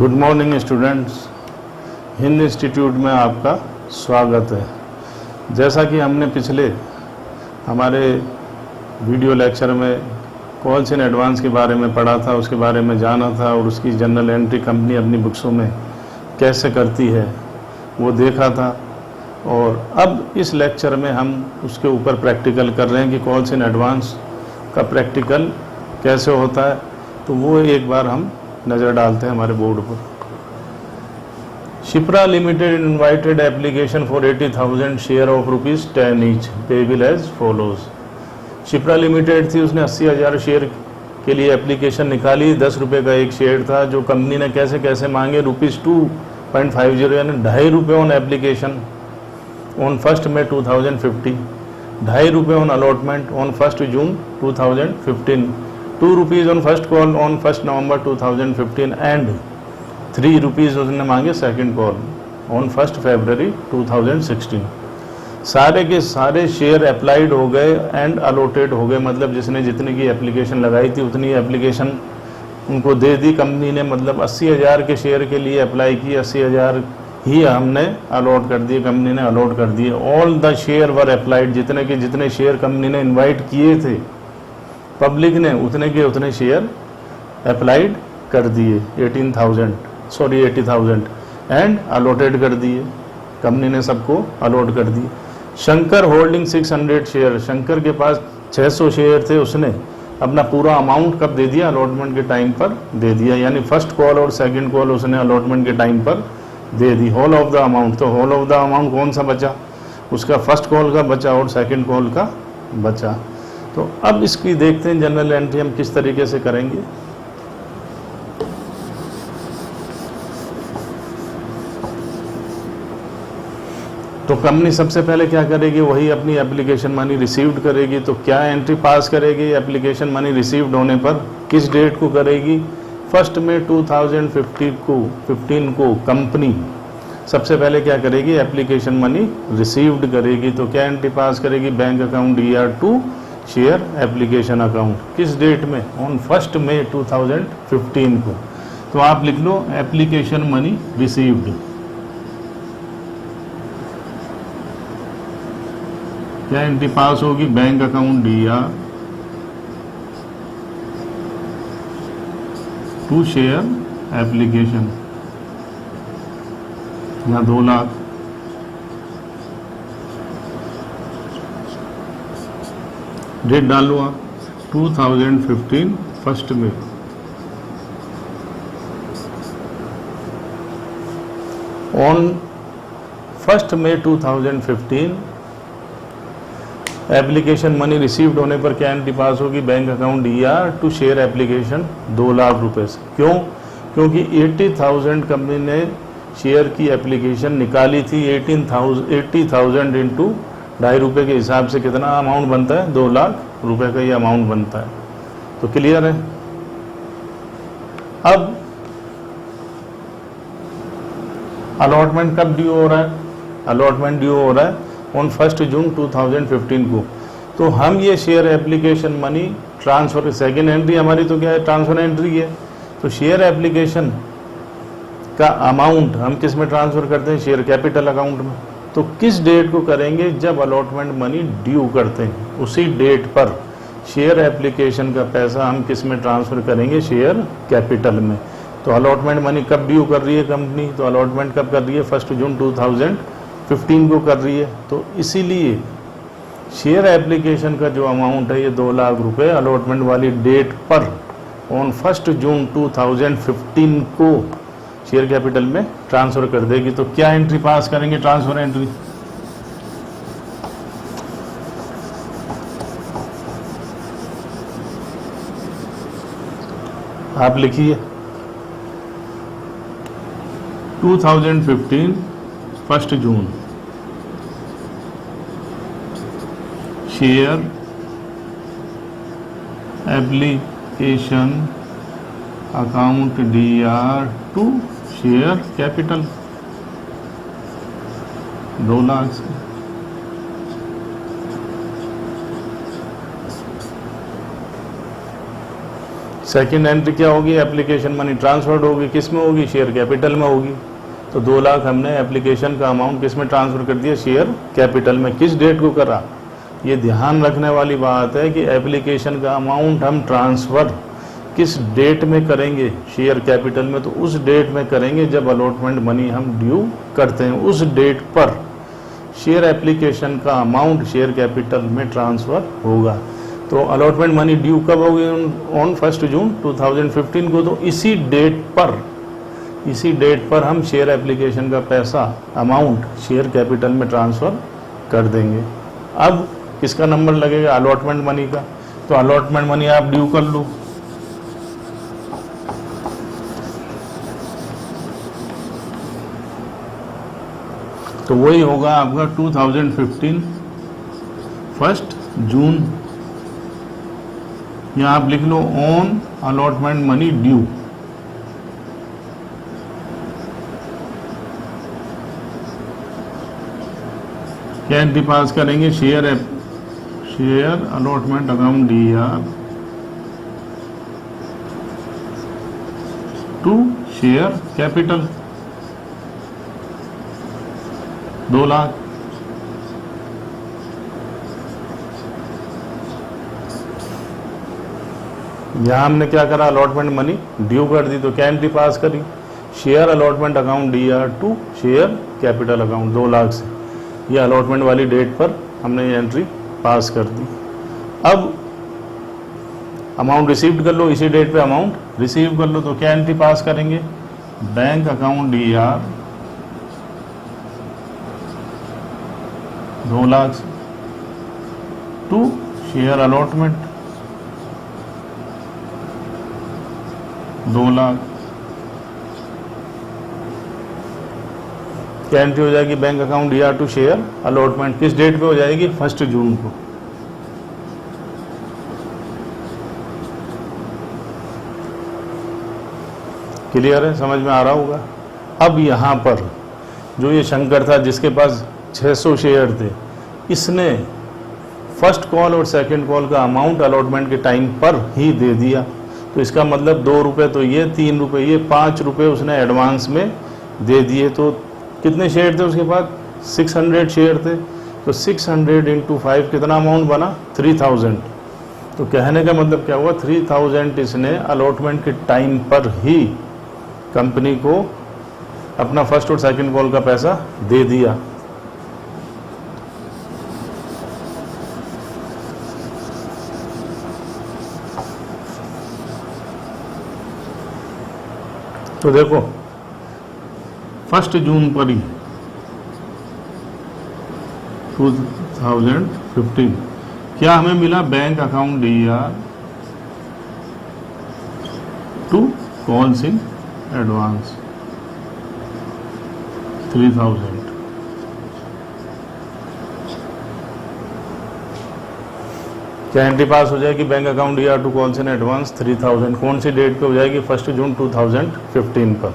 Good morning students, Hind institute में आपका स्वागत है। जैसा कि हमने पिछले हमारे वीडियो लेक्चर में कॉल्स इन एडवांस के बारे में पढ़ा था, उसके बारे में जाना था और उसकी जनरल एंट्री कंपनी अपनी बुक्सों में कैसे करती है वो देखा था। और अब इस लेक्चर में हम उसके ऊपर प्रैक्टिकल कर रहे हैं कि कॉल्स इन एडवांस का प्रैक्टिकल कैसे होता है, तो वो एक बार हम नज़र डालते हैं हमारे बोर्ड पर। Shipra limited invited application for 80,000 share of ₹10 each payable as follows. Shipra limited थी, उसने 80,000 शेयर के लिए एप्लीकेशन निकाली। 10 रुपये का एक शेयर था जो कंपनी ने कैसे कैसे मांगे ₹2.50 यानी ₹2.50 on application on 1 May 2050, ₹2.50 on allotment on 1 June 2015, ₹2 on first call on 1 November 2015 and ₹3 उसने मांगे सेकंड कॉल ऑन 1 फरवरी 2016। सारे के सारे शेयर अप्लाइड हो गए एंड अलॉटेड हो गए, मतलब जिसने जितने की एप्लीकेशन लगाई थी उतनी एप्लीकेशन उनको दे दी कंपनी ने। मतलब 80,000 के शेयर के लिए अप्लाई की, 80,000 ही हमने अलॉट कर दिए, कंपनी ने अलॉट कर दिए। All the share were applied, जितने के जितने शेयर कंपनी ने इन्वाइट किए थे पब्लिक ने उतने के उतने शेयर अप्लाइड कर दिए। 80,000 एंड अलॉटेड कर दिए, कंपनी ने सबको अलॉट कर दिए। शंकर होल्डिंग 600 शेयर, शंकर के पास 600 शेयर थे, उसने अपना पूरा अमाउंट कब दे दिया? अलॉटमेंट के टाइम पर दे दिया, यानी फर्स्ट कॉल और सेकंड कॉल उसने अलॉटमेंट के टाइम पर दे दी। होल ऑफ द अमाउंट, तो होल ऑफ द अमाउंट कौन सा बचा? उसका फर्स्ट कॉल का बचा और सेकंड कॉल का बचा। तो अब इसकी देखते हैं जनरल एंट्री हम किस तरीके से करेंगे। तो कंपनी सबसे पहले क्या करेगी? वही अपनी एप्लीकेशन मनी रिसीव्ड करेगी। तो क्या एंट्री पास करेगी? एप्लीकेशन मनी रिसीव्ड होने पर किस डेट को करेगी? 1 मई 2015 को कंपनी सबसे पहले क्या करेगी? एप्लीकेशन मनी रिसीव्ड करेगी। तो क्या एंट्री पास करेगी? Bank account ER2 share application account. किस डेट में? ऑन 1 मई 2015 को। तो आप लिख लो एप्लीकेशन मनी रिसीव्ड। क्या एंट्री पास होगी? Bank account ER2 share application, यहाँ 2 लाख। डेट डालो आप 2015 1 में। On 1 May 2015 application money received होने पर क्या एंट्री पास होगी? Bank account ER2 share application 2 lakh रुपए से। क्यों? क्योंकि 80,000 कंपनी ने शेयर की एप्लीकेशन निकाली थी। 80,000 इंटू ₹2.50 के हिसाब से कितना अमाउंट बनता है? 2 लाख रुपए का ये अमाउंट बनता है। तो क्लियर है। अब अलॉटमेंट कब ड्यू हो रहा है? अलॉटमेंट ड्यू हो रहा है ऑन 1 जून 2015 को। तो हम ये share application money transfer, second entry हमारी तो क्या है? ट्रांसफर एंट्री है। तो शेयर एप्लीकेशन का अमाउंट हम किस में ट्रांसफर करते हैं? शेयर कैपिटल अकाउंट में। तो किस डेट को करेंगे? जब अलॉटमेंट मनी ड्यू करते हैं उसी डेट पर शेयर एप्लीकेशन का पैसा हम किस में ट्रांसफर करेंगे? शेयर कैपिटल में। तो अलॉटमेंट मनी कब ड्यू कर रही है कंपनी? तो अलॉटमेंट कब कर रही है? 1 जून 2015 को कर रही है। तो इसीलिए शेयर एप्लीकेशन का जो अमाउंट है ये 2 लाख रुपए अलॉटमेंट वाली डेट पर ऑन 1 जून 2015 को शेयर कैपिटल में ट्रांसफर कर देगी। तो क्या एंट्री पास करेंगे? Transfer entry. आप लिखिए 2015 1 जून share application account DR2 share capital 2 lakh से। सेकंड एंट्री क्या होगी, एप्लीकेशन मनी ट्रांसफर्ड होगी, किस में होगी, शेयर कैपिटल में होगी। तो 2 लाख हमने एप्लीकेशन का अमाउंट किस में ट्रांसफ़र कर दिया, शेयर कैपिटल में। किस डेट को करा, ये ध्यान रखने वाली बात है कि एप्लीकेशन का अमाउंट हम ट्रांसफ़र किस डेट में करेंगे शेयर कैपिटल में, तो उस डेट में करेंगे जब अलॉटमेंट मनी हम ड्यू करते हैं, उस डेट पर शेयर एप्लीकेशन का अमाउंट शेयर कैपिटल में ट्रांसफ़र होगा। तो अलॉटमेंट मनी ड्यू कब होगी, ऑन 1 जून 2015 को। तो इसी डेट पर हम शेयर एप्लीकेशन का पैसा अमाउंट शेयर कैपिटल में ट्रांसफ़र कर देंगे। अब किसका नंबर लगेगा, अलॉटमेंट मनी का। तो अलॉटमेंट मनी आप ड्यू कर लो, तो वही होगा आपका 2015 1 जून, या आप लिख लो ऑन अलॉटमेंट मनी ड्यू। क्या एंट्री पास करेंगे, share allotment account DR to share capital 2 lakh. यहां हमने क्या करा, अलॉटमेंट मनी ड्यू कर दी, तो क्या एंट्री पास करी, share allotment account DR to share capital account 2 lakh से। ये अलॉटमेंट वाली डेट पर हमने ये एंट्री पास कर दी। अब अमाउंट रिसीव्ड कर लो, इसी डेट पे अमाउंट रिसीव कर लो, तो क्या एंट्री पास करेंगे, bank account DR 2 lakh to share allotment 2 lakh. क्या एंट्री हो जाएगी, bank account DR to share allotment किस डेट पे हो जाएगी, 1 जून को। क्लियर है, समझ में आ रहा होगा। अब यहाँ पर जो ये शंकर था जिसके पास 600 शेयर थे, इसने फर्स्ट कॉल और सेकंड कॉल का अमाउंट अलॉटमेंट के टाइम पर ही दे दिया। तो इसका मतलब 2 रुपये तो ये, 3 रुपये ये, 5 रुपये उसने एडवांस में दे दिए। तो कितने शेयर थे उसके पास, 600 शेयर थे। तो 600 इंटू 5 कितना अमाउंट बना, 3000। तो कहने का मतलब क्या हुआ, 3000 इसने अलॉटमेंट के टाइम पर ही कंपनी को अपना फर्स्ट और सेकंड कॉल का पैसा दे दिया। तो देखो 1 जून पर ही 2015 क्या हमें मिला, bank account DR to calls in advance 3000। क्या एंट्री पास हो जाएगी, bank account DR to calls in advance 3000। कौन सी डेट पे हो जाएगी, 1 जून 2015 पर।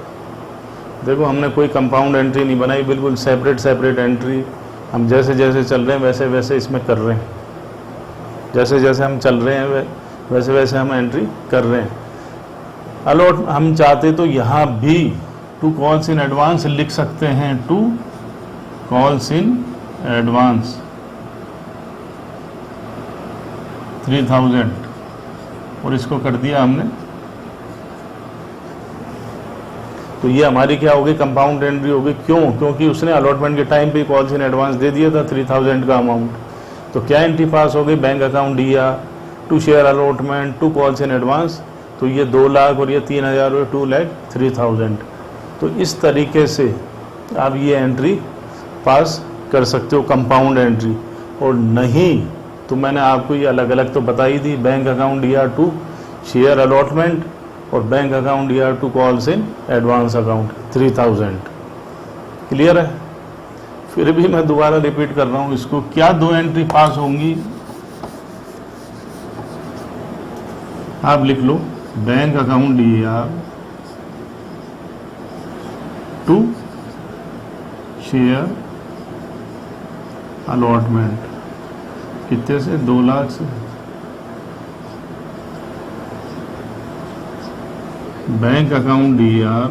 देखो हमने कोई कंपाउंड एंट्री नहीं बनाई, बिल्कुल सेपरेट एंट्री। हम जैसे जैसे चल रहे हैं वैसे वैसे इसमें कर रहे हैं, जैसे जैसे हम चल रहे हैं वैसे वैसे हम एंट्री कर रहे हैं। अलॉट हम चाहते तो यहाँ भी टू कॉल्स इन एडवांस लिख सकते हैं, टू कॉल्स इन एडवांस 3000, और इसको कर दिया हमने। तो ये हमारी क्या होगी, कंपाउंड एंट्री होगी। क्यों, क्योंकि उसने अलॉटमेंट के टाइम पे कॉल्स इन एडवांस दे दिया था 3000 का अमाउंट। तो क्या एंट्री पास हो गई, bank account DR to share allotment to calls in advance. तो ये 2 लाख और ये 3000 और 2,03,000। तो इस तरीके से आप ये एंट्री पास कर सकते हो, कंपाउंड एंट्री। और नहीं तो मैंने आपको ये अलग अलग तो बता ही दी, bank account DR to share allotment और bank account DR to calls in advance account 3000। Clear है। फिर भी मैं दोबारा रिपीट कर रहा हूँ इसको, क्या 2 एंट्री पास होंगी, आप लिख लो, bank account DR to share allotment कितने से, 2 लाख से। बैंक अकाउंट DR,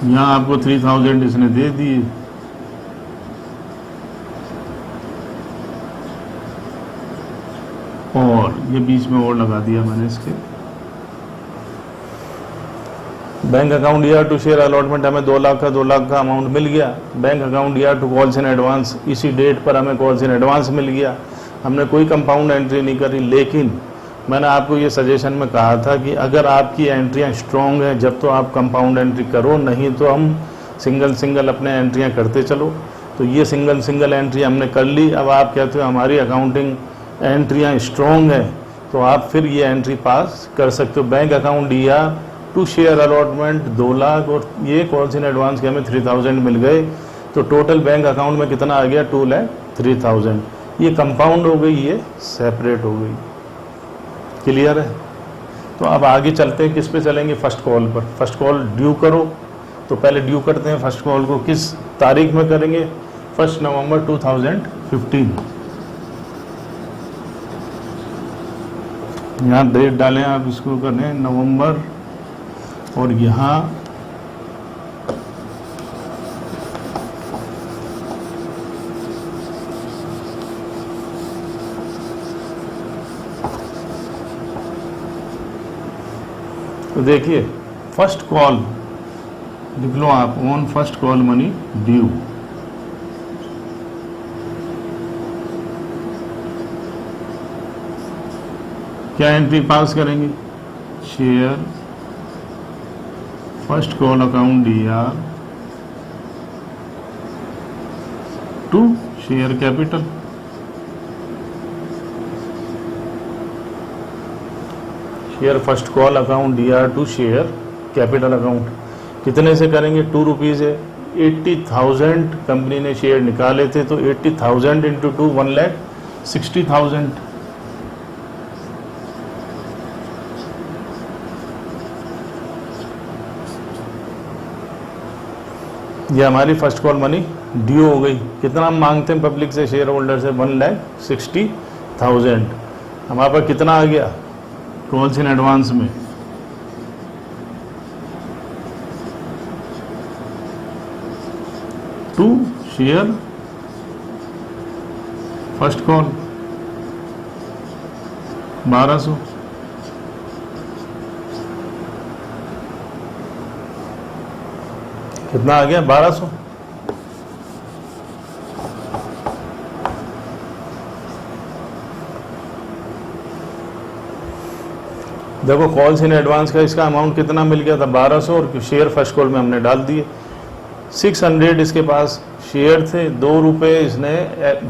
यहाँ आपको 3000 इसने दे दिए, और ये बीच में और लगा दिया मैंने इसके। Bank account DR to share allotment, हमें 2 लाख का अमाउंट मिल गया। Bank account DR to calls in advance, इसी डेट पर हमें कॉल्स इन एडवांस मिल गया। हमने कोई कंपाउंड एंट्री नहीं करी, लेकिन मैंने आपको ये सजेशन में कहा था कि अगर आपकी एंट्रियां स्ट्रॉन्ग हैं जब तो आप कंपाउंड एंट्री करो, नहीं तो हम सिंगल अपने एंट्रियां करते चलो। तो ये सिंगल एंट्री हमने कर ली। अब आप कहते हो हमारी अकाउंटिंग एंट्रियां स्ट्रॉन्ग हैं, तो आप फिर ये एंट्री पास कर सकते हो। Bank account DR to share allotment 2 lakh, और ये कॉल्स इन एडवांस के हमें 3000 मिल गए। तो टोटल बैंक अकाउंट में कितना आ गया? 2,03,000। ये कंपाउंड हो गई, ये सेपरेट हो गई। क्लियर है? तो अब आगे चलते हैं, किस पे चलेंगे? फर्स्ट कॉल पर। फर्स्ट कॉल ड्यू करो, तो पहले ड्यू करते हैं। फर्स्ट कॉल को किस तारीख में करेंगे? 1 नवंबर 2015। यहाँ डेट डालें आप, इसको करें नवंबर, और यहाँ तो देखिए फर्स्ट कॉल लिख लो आप, on first call money due. क्या एंट्री पास करेंगे? Share first call account DR to share capital. Share first call account DR to share capital account. कितने से करेंगे? 2 रुपीज़ है। 80,000 कंपनी ने शेयर निकाले थे, तो 80,000 इंटू 2 1,60,000। ये हमारी फर्स्ट कॉल मनी ड्यू हो गई। कितना हम मांगते हैं पब्लिक से, शेयर होल्डर से? 1,60,000। हमारे पास कितना आ गया कॉल्स इन एडवांस में? To share first call 1200। कितना आ गया? 1200। देखो कॉल्स इन एडवांस का इसका अमाउंट कितना मिल गया था? 1200, और शेयर फर्स्ट कॉल में हमने डाल दिए 600। इसके पास शेयर थे, 2 रुपये इसने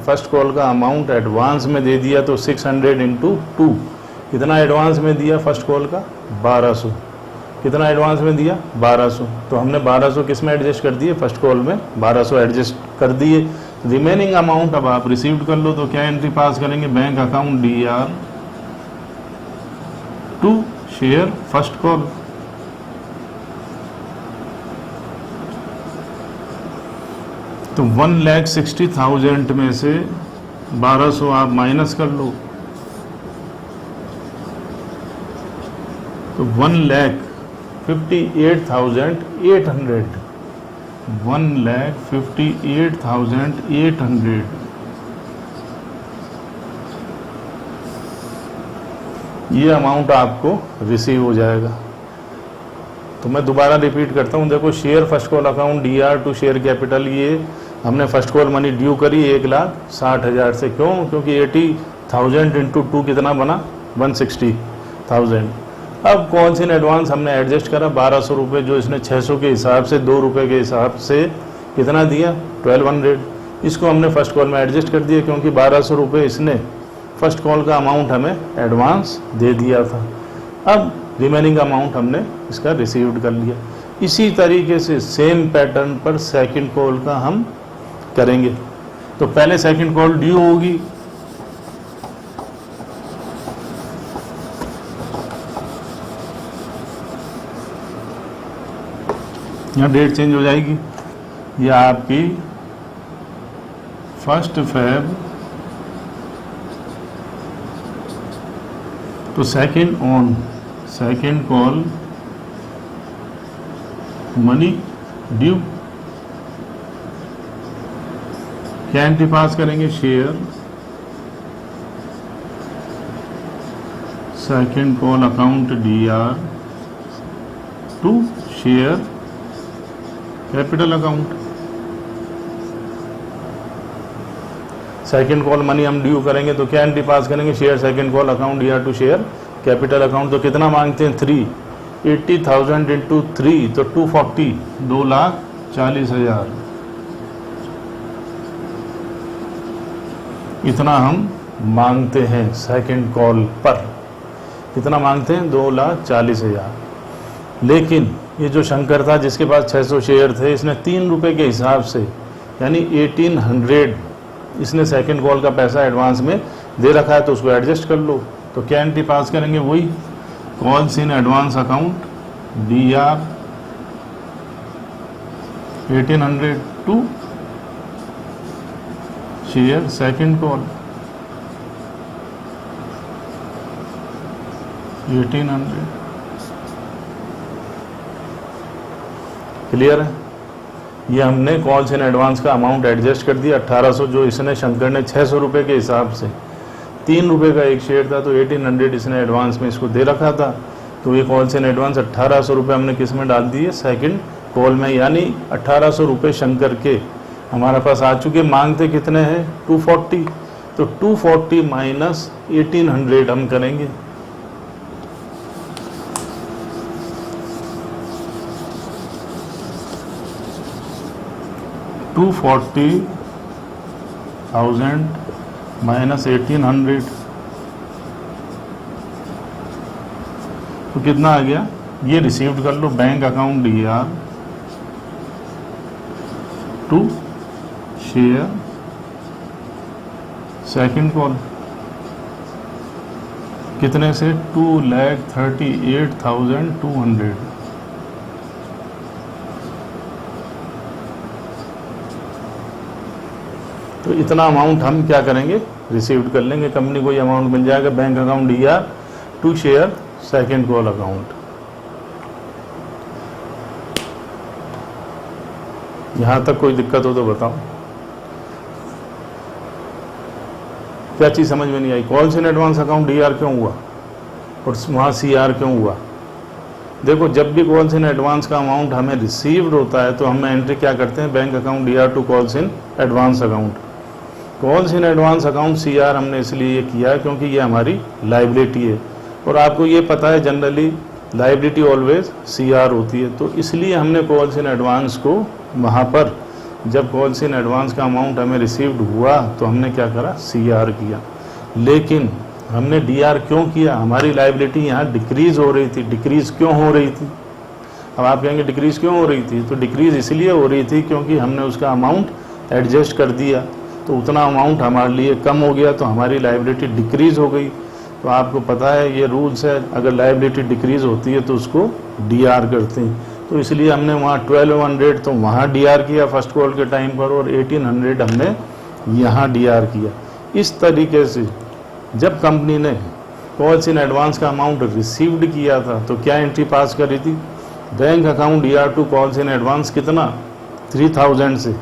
फर्स्ट कॉल का अमाउंट एडवांस में दे दिया, तो 600 इंटू 2 कितना एडवांस में दिया फर्स्ट कॉल का? 1200। कितना एडवांस में दिया? 1200। तो हमने 1200 किस में एडजस्ट कर दिए? फर्स्ट कॉल में 1200 एडजस्ट कर दिए। रिमेनिंग अमाउंट अब आप रिसीव्ड कर लो। तो क्या एंट्री पास करेंगे? Bank account DR to share first call. तो 1,60,000 में से 1200 आप माइनस कर लो, तो 1,58,800। 1,58,800। ये अमाउंट आपको रिसीव हो जाएगा। तो मैं दोबारा रिपीट करता हूँ। देखो share first call account DR to share capital, ये हमने फर्स्ट कॉल मनी ड्यू करी 1,60,000 से। क्यों? क्योंकि 80,000 इंटू 2 कितना बना? 160,000। अब कॉल्स इन एडवांस हमने एडजस्ट करा 1200 रुपये, जो इसने 600 के हिसाब से 2 रुपये के हिसाब से कितना दिया? 1200। इसको हमने फर्स्ट कॉल में एडजस्ट कर दिया, क्योंकि 1200 रुपये इसने फर्स्ट कॉल का अमाउंट हमें एडवांस दे दिया था। अब रिमेनिंग अमाउंट हमने इसका रिसीव्ड कर लिया। इसी तरीके से सेम पैटर्न पर सेकंड कॉल का हम करेंगे। तो पहले सेकंड कॉल ड्यू होगी, यहाँ डेट चेंज हो जाएगी। यह आपकी 1 फ़रवरी तो सेकेंड कॉल मनी ड्यू, क्या एंट्री पास करेंगे? Share second call account DR to share capital account. Second call money हम ड्यू करेंगे तो क्या एंट्री पास करेंगे? Share second call account DR to share capital account. तो कितना मांगते हैं? 3, 80,000 इंटू 3 तो 240, 2,40,000। इतना हम मांगते हैं सेकेंड कॉल पर। कितना मांगते हैं? 2,40,000। लेकिन ये जो शंकर था जिसके पास 600 शेयर थे, इसने 3 रुपये के हिसाब से यानी 1800 इसने सेकंड कॉल का पैसा एडवांस में दे रखा है, तो उसको एडजस्ट कर लो। तो क्या एंट्री पास करेंगे? वही calls in advance account DR 1800 to share second call 1800। Clear है? ये हमने कॉल्स इन एडवांस का अमाउंट एडजस्ट कर दिया 1800, जो इसने शंकर ने 600 रुपये के हिसाब से, 3 रुपये का एक शेयर था तो 1800 इसने एडवांस में इसको दे रखा था। तो ये कॉल्स इन एडवांस 1800 रुपये हमने किस में डाल दिए? सेकंड कॉल में, यानी 1800 रुपये शंकर के हमारे पास आ चुके। मांगते कितने हैं? 240, तो 240 माइनस 1800 हम करेंगे। $240,000 माइनस 1800 तो कितना आ गया? ये रिसीव्ड कर लो, bank account DR to share second call कितने से? 2,38,200। तो इतना अमाउंट हम क्या करेंगे? रिसीव्ड कर लेंगे। कंपनी को ये अमाउंट मिल जाएगा bank account DR to share second call account. यहां तक कोई दिक्कत हो तो बताओ। क्या चीज समझ में नहीं आई? Calls in advance account DR क्यों हुआ और वहां CR क्यों हुआ? देखो, जब भी कॉल्स इन एडवांस का अमाउंट हमें रिसीव्ड होता है तो हम एंट्री क्या करते हैं? Bank account DR to calls in advance account. Calls in advance account CR हमने इसलिए ये किया क्योंकि ये हमारी लाइबिलिटी है, और आपको ये पता है जनरली लाइबिलिटी ऑलवेज CR होती है। तो इसलिए हमने कॉल्स इन एडवांस को वहाँ पर, जब कॉल्स इन एडवांस का अमाउंट हमें रिसीव्ड हुआ तो हमने क्या करा? CR किया। लेकिन हमने DR क्यों किया? हमारी लाइबिलिटी यहाँ डिक्रीज हो रही थी। डिक्रीज क्यों हो रही थी? अब आप कहेंगे डिक्रीज क्यों हो रही थी? तो डिक्रीज इसलिए हो रही थी क्योंकि हमने उसका अमाउंट एडजस्ट कर दिया, तो उतना अमाउंट हमारे लिए कम हो गया, तो हमारी लाइबिलिटी डिक्रीज हो गई। तो आपको पता है ये रूल्स है, अगर लाइबिलिटी डिक्रीज होती है तो उसको DR करते हैं। तो इसलिए हमने वहाँ 1200 तो वहाँ DR किया फर्स्ट कॉल के टाइम पर, और 1800 हमने यहाँ DR किया। इस तरीके से जब कंपनी ने कॉल्स इन एडवांस का अमाउंट रिसीव्ड किया था तो क्या एंट्री पास करी थी? Bank account DR to calls in advance कितना? 3000 से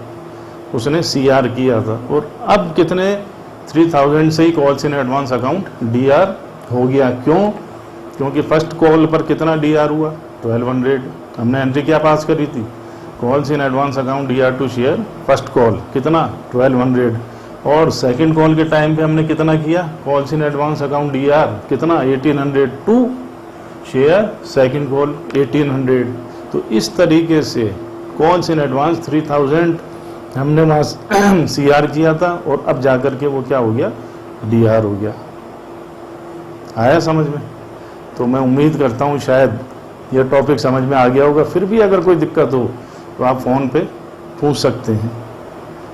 उसने CR किया था, और अब कितने? 3000 से he calls in advance account DR हो गया। क्यों? क्योंकि फर्स्ट कॉल पर कितना DR हुआ? 1200। हमने एंट्री क्या पास करी थी? Calls in advance account DR to share first call कितना? 1200। और सेकंड कॉल के टाइम पे हमने कितना किया? Calls in advance account DR कितना? 1800 टू शेयर सेकंड कॉल 1800। तो इस तरीके से कॉल्स इन एडवांस 3000 हमने वहाँ CR किया था, और अब जाकर के वो क्या हो गया? DR हो गया। आया समझ में? तो मैं उम्मीद करता हूँ शायद ये टॉपिक समझ में आ गया होगा। फिर भी अगर कोई दिक्कत हो तो आप फ़ोन पे पूछ सकते हैं।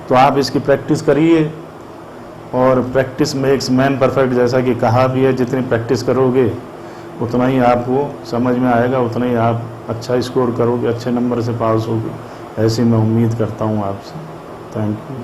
तो आप इसकी प्रैक्टिस करिए, और प्रैक्टिस मेक्स मैन परफेक्ट, जैसा कि कहा भी है। जितनी प्रैक्टिस करोगे उतना ही आपको समझ में आएगा, उतना ही आप अच्छा स्कोर करोगे, अच्छे नंबर से पास होगे। ऐसी मैं उम्मीद करता हूँ आपसे। Thank you.